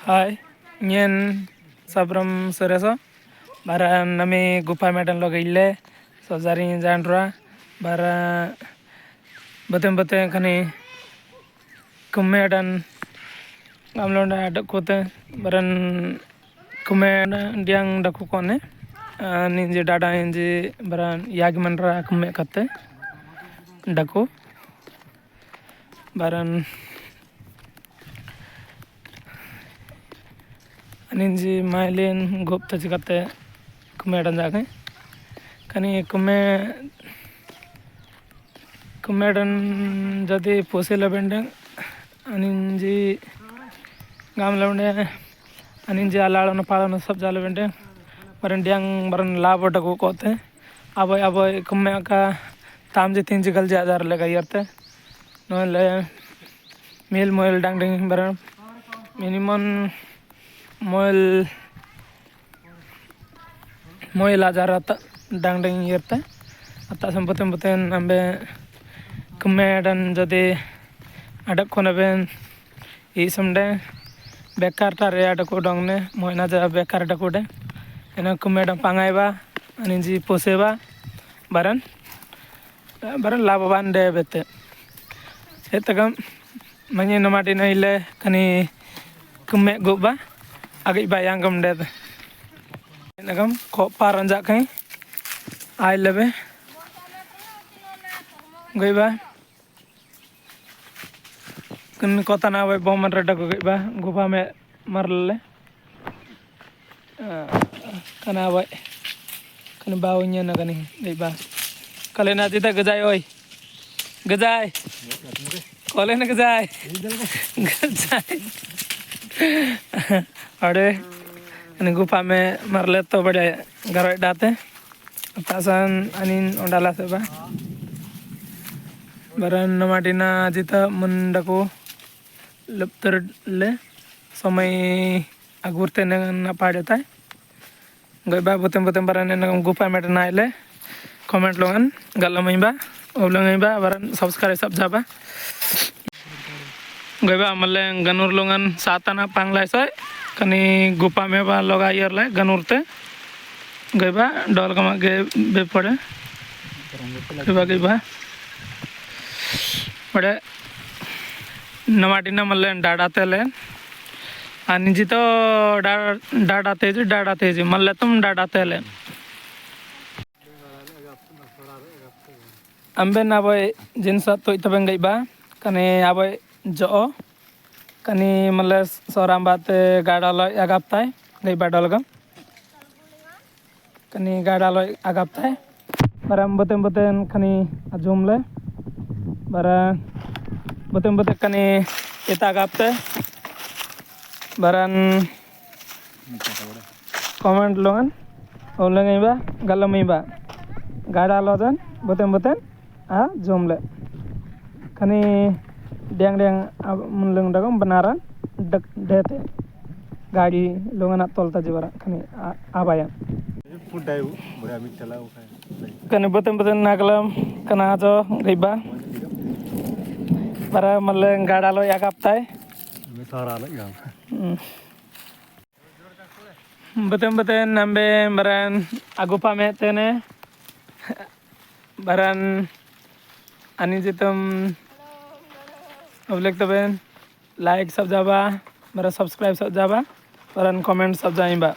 Hai, nyen sabram sereso. Bara nami gupa medan lo gile. So zari jandra. Bara betem betem kani kumedan gamlonda ada kote. Baran kumedan diang daku kone. Ninje dada inje baran yagmanra kume kate. Daku. Baran ninji mailin gupta jikate kumedan jake. Kani kumedan jadi posila bendeng aninji gamlonde aninji alalana palana sab jale bendeng baran diang baran labo daku kote. Aboy kumme ka tamje tinji gal jadar lega yarte. No le mil moil dang ding baran minimum moil ajarata dang ding yerte. Atta samputem puten ambe kumedan jadi adak kone ben isumde bekar tare adaku dongne moina ja bekar dakude ena kumedan pangaiba aninji poseba baran laboban de bete etagam manye namati naile kani kume goba agi bayangam de enagam ko paranja kai ai lebe goiba kun kota na boy boman rada goiba goba me marle kana boy kan bawnya na kani goiba kalena jita gajai oi gajai kole na gajai अरे गुफा में मरले तो बड़े घर डाते तासन अनिन उंडाला सेबा बरन नमाटिना जिता मुंडको लपतर ले समय अगुरते न पाड़ता है गईबा बुतें बरन न गुफा में नाइले कमेंट लोगन गलमईबा ओबलंगईबा बरन सब्सक्राइब सब जाबा गईबा मल्ले गनूर लोगन साताना पांगलाय सोय कनी गुफा में बा लोगा यरले गनूरते गईबा डॉल कमा के बे पड़े गईबा बड़े नमाटिना मल्ले डाडाते ले निजी तो डाडाते जी मल्ले तुम डाडाते ले अंबे ना बोय जिनसा तो इतबें गईबा कने आबोय जो कनी मल्ले सोराम बाते गाडालो यागापताय गईबा डलगम कनी गाडालो आगापताय बरम बतें कनी अजुमले बरा बतें कनी इता आगापते बरन कमेंट लोगन ओलंगईबा गलमईबा गाडालो जन बतें आ जुमले कनी डियांग मुनलंग दगम बनारन देते गाड़ी लोगना तोलता जीवरा कनी आबाया कनी बतें नागलम कना जो गईबा bara मल्ले गाडालो यागापताय बतें नंबे बरन अगुपा में तेने बरन अनि जितम अबलेक तबेन लाइक सब जाबा बरा सब्सक्राइब सब जाबा बरन कमेंट सब जाइबा